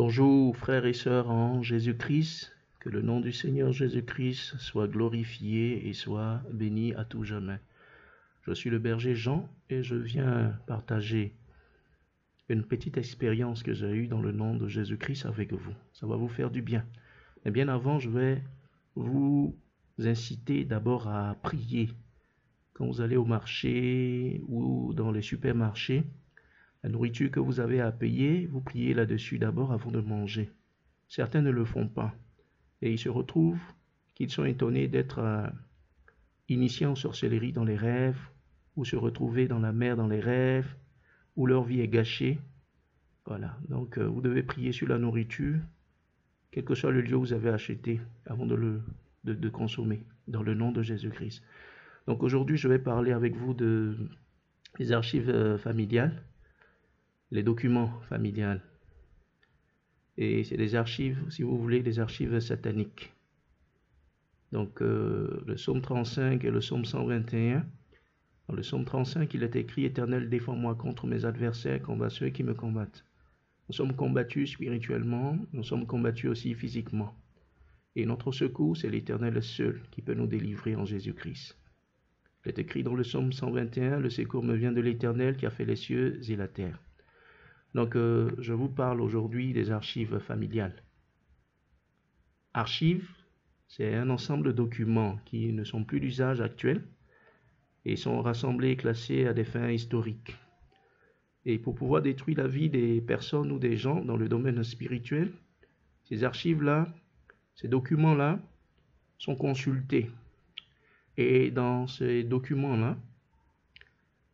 Bonjour frères et sœurs en Jésus-Christ, que le nom du Seigneur Jésus-Christ soit glorifié et soit béni à tout jamais. Je suis le berger Jean et je viens partager une petite expérience que j'ai eue dans le nom de Jésus-Christ avec vous. Ça va vous faire du bien. Mais bien avant, je vais vous inciter d'abord à prier. Quand vous allez au marché ou dans les supermarchés, la nourriture que vous avez à payer, vous priez là-dessus d'abord avant de manger. Certains ne le font pas. Et ils se retrouvent qu'ils sont étonnés d'être initiés en sorcellerie dans les rêves, ou se retrouver dans la mer dans les rêves, où leur vie est gâchée. Voilà, donc vous devez prier sur la nourriture, quel que soit le lieu où vous avez acheté, avant de consommer, dans le nom de Jésus-Christ. Donc aujourd'hui, je vais parler avec vous des archives familiales, les documents familiales. Et c'est des archives, si vous voulez, des archives sataniques. Donc le psaume 35 et le psaume 121. Dans le psaume 35, il est écrit « Éternel, défends-moi contre mes adversaires, combat ceux qui me combattent ». Nous sommes combattus spirituellement, nous sommes combattus aussi physiquement. Et notre secours, c'est l'Éternel seul qui peut nous délivrer en Jésus-Christ. Il est écrit dans le psaume 121 « Le secours me vient de l'Éternel qui a fait les cieux et la terre ». Donc je vous parle aujourd'hui des archives familiales. Archives, c'est un ensemble de documents qui ne sont plus d'usage actuel et sont rassemblés et classés à des fins historiques. Et pour pouvoir détruire la vie des personnes ou des gens dans le domaine spirituel, ces archives-là, ces documents-là sont consultés. Et dans ces documents-là,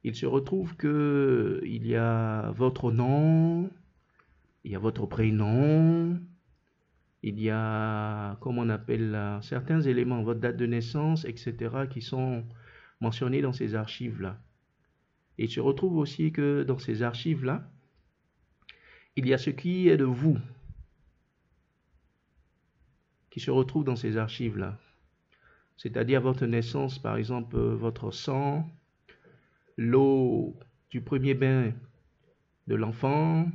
il se retrouve qu'il y a votre nom, il y a votre prénom, il y a, comment on appelle là, certains éléments, votre date de naissance, etc., qui sont mentionnés dans ces archives-là. Et il se retrouve aussi que dans ces archives-là, il y a ce qui est de vous, qui se retrouve dans ces archives-là. C'est-à-dire votre naissance, par exemple, votre sang, l'eau du premier bain de l'enfant,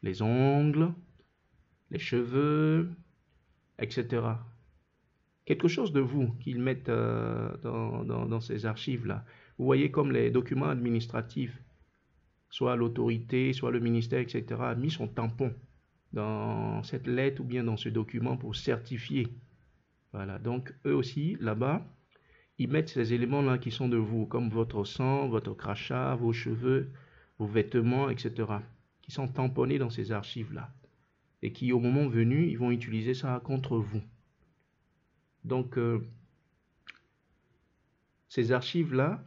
les ongles, les cheveux, etc. Quelque chose de vous qu'ils mettent dans ces archives-là. Vous voyez comme les documents administratifs, soit l'autorité, soit le ministère, etc., a mis son tampon dans cette lettre ou bien dans ce document pour certifier. Voilà, donc eux aussi, là-bas, ils mettent ces éléments-là qui sont de vous, comme votre sang, votre crachat, vos cheveux, vos vêtements, etc., qui sont tamponnés dans ces archives-là. Et qui, au moment venu, ils vont utiliser ça contre vous. Donc, ces archives-là,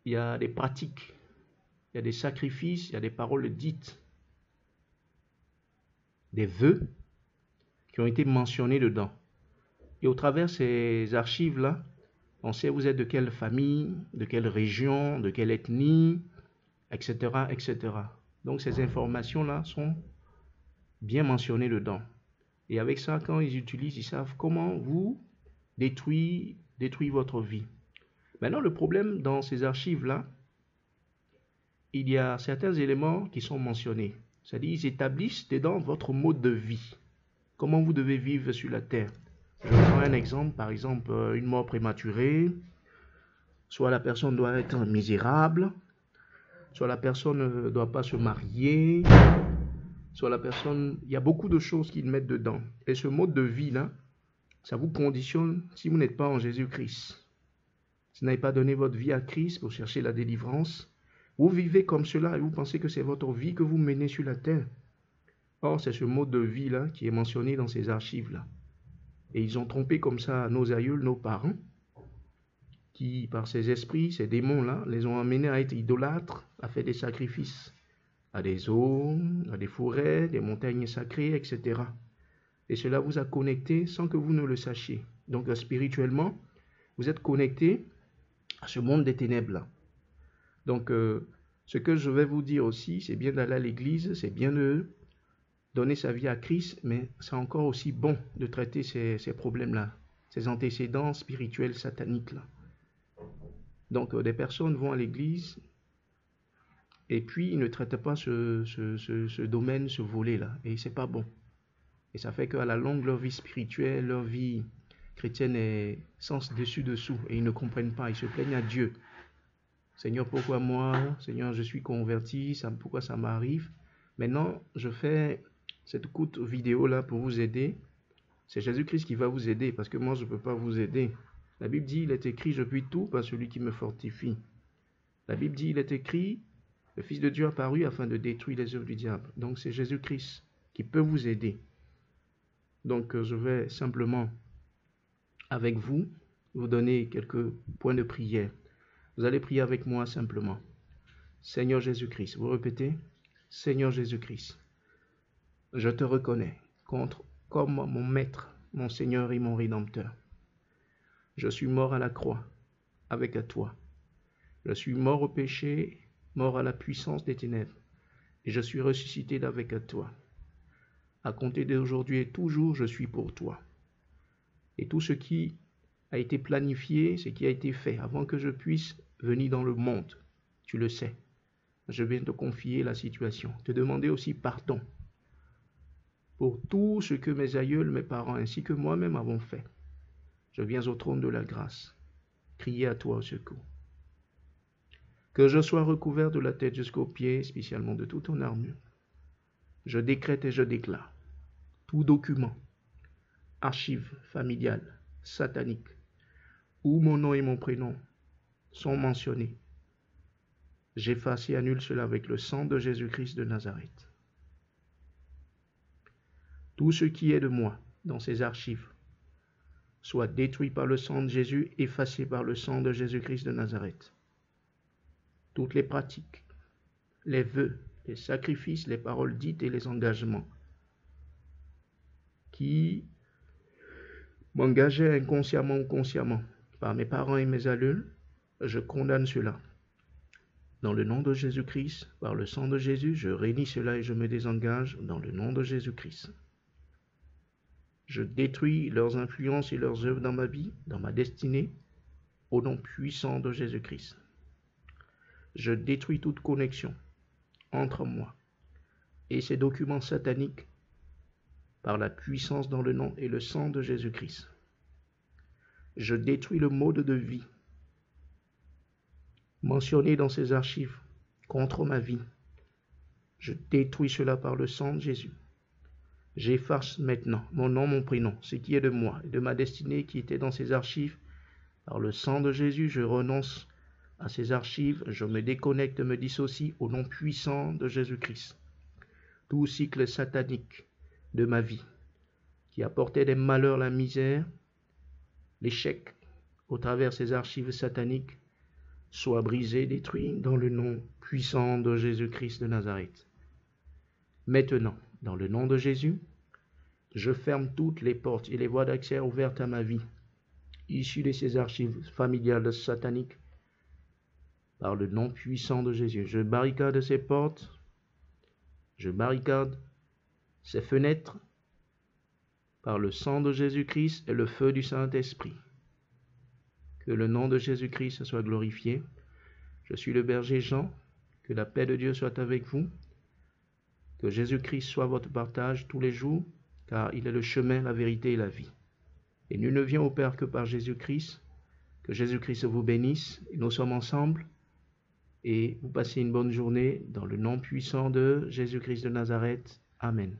il y a des pratiques, il y a des sacrifices, il y a des paroles dites, des vœux qui ont été mentionnés dedans. Et au travers de ces archives-là, on sait vous êtes de quelle famille, de quelle région, de quelle ethnie, etc., etc. Donc ces informations-là sont bien mentionnées dedans. Et avec ça, quand ils utilisent, ils savent comment vous détruire votre vie. Maintenant, le problème dans ces archives-là, il y a certains éléments qui sont mentionnés. C'est-à-dire, ils établissent dedans votre mode de vie. Comment vous devez vivre sur la terre. Je prends un exemple, par exemple, une mort prématurée, soit la personne doit être misérable, soit la personne ne doit pas se marier, soit la personne... Il y a beaucoup de choses qu'ils mettent dedans. Et ce mode de vie-là, ça vous conditionne si vous n'êtes pas en Jésus-Christ. Si vous n'avez pas donné votre vie à Christ pour chercher la délivrance, vous vivez comme cela et vous pensez que c'est votre vie que vous menez sur la terre. Or, c'est ce mode de vie-là qui est mentionné dans ces archives-là. Et ils ont trompé comme ça nos aïeuls, nos parents, qui, par ces esprits, ces démons-là, les ont amenés à être idolâtres, à faire des sacrifices à des eaux, à des forêts, des montagnes sacrées, etc. Et cela vous a connecté sans que vous ne le sachiez. Donc, spirituellement, vous êtes connecté à ce monde des ténèbres-là. Donc, ce que je vais vous dire aussi, c'est bien d'aller à l'église, c'est bien de donner sa vie à Christ, mais c'est encore aussi bon de traiter ces problèmes-là, ces antécédents spirituels sataniques-là. Donc, des personnes vont à l'église et puis ils ne traitent pas ce domaine, ce volet-là, et c'est pas bon. Et ça fait qu'à la longue, leur vie spirituelle, leur vie chrétienne est sens dessus-dessous. Et ils ne comprennent pas, ils se plaignent à Dieu. Seigneur, pourquoi moi? Seigneur, je suis converti, pourquoi ça m'arrive? Maintenant, je fais cette courte vidéo-là pour vous aider. C'est Jésus-Christ qui va vous aider, parce que moi, je ne peux pas vous aider. La Bible dit, il est écrit, je puis tout par celui qui me fortifie. La Bible dit, il est écrit, le Fils de Dieu a apparu afin de détruire les œuvres du diable. Donc, c'est Jésus-Christ qui peut vous aider. Donc, je vais simplement, avec vous, vous donner quelques points de prière. Vous allez prier avec moi simplement. Seigneur Jésus-Christ, vous répétez, Seigneur Jésus-Christ, je te reconnais comme mon Maître, mon Seigneur et mon Rédempteur. Je suis mort à la croix avec toi. Je suis mort au péché, mort à la puissance des ténèbres, et je suis ressuscité d'avec toi. À compter d'aujourd'hui et toujours, je suis pour toi. Et tout ce qui a été planifié, ce qui a été fait avant que je puisse venir dans le monde, tu le sais. Je viens te confier la situation, te demander aussi pardon pour tout ce que mes aïeuls, mes parents ainsi que moi-même avons fait. Je viens au trône de la grâce, crier à toi au secours. Que je sois recouvert de la tête jusqu'aux pieds, spécialement de toute ton armure. Je décrète et je déclare tout document, archive familiale, satanique, où mon nom et mon prénom sont mentionnés. J'efface et annule cela avec le sang de Jésus-Christ de Nazareth. Tout ce qui est de moi dans ces archives soit détruit par le sang de Jésus, effacé par le sang de Jésus-Christ de Nazareth. Toutes les pratiques, les vœux, les sacrifices, les paroles dites et les engagements qui m'engageaient inconsciemment ou consciemment par mes parents et mes aïeuls, je condamne cela. Dans le nom de Jésus-Christ, par le sang de Jésus, je réunis cela et je me désengage dans le nom de Jésus-Christ. Je détruis leurs influences et leurs œuvres dans ma vie, dans ma destinée, au nom puissant de Jésus-Christ. Je détruis toute connexion entre moi et ces documents sataniques par la puissance dans le nom et le sang de Jésus-Christ. Je détruis le mode de vie mentionné dans ces archives contre ma vie. Je détruis cela par le sang de Jésus. J'efface maintenant mon nom, mon prénom, ce qui est de moi et de ma destinée qui était dans ces archives. Par le sang de Jésus, je renonce à ces archives, je me déconnecte, me dissocie au nom puissant de Jésus-Christ. Tout cycle satanique de ma vie qui apportait des malheurs, la misère, l'échec au travers ces archives sataniques soit brisé, détruit dans le nom puissant de Jésus-Christ de Nazareth. Maintenant, dans le nom de Jésus, je ferme toutes les portes et les voies d'accès ouvertes à ma vie, issues de ces archives familiales sataniques, par le nom puissant de Jésus. Je barricade ces portes, je barricade ces fenêtres, par le sang de Jésus-Christ et le feu du Saint-Esprit. Que le nom de Jésus-Christ soit glorifié. Je suis le berger Jean, que la paix de Dieu soit avec vous. Que Jésus-Christ soit votre partage tous les jours, car il est le chemin, la vérité et la vie. Et nul ne vient au Père que par Jésus-Christ. Que Jésus-Christ vous bénisse. Et nous sommes ensemble. Et vous passez une bonne journée dans le nom puissant de Jésus-Christ de Nazareth. Amen.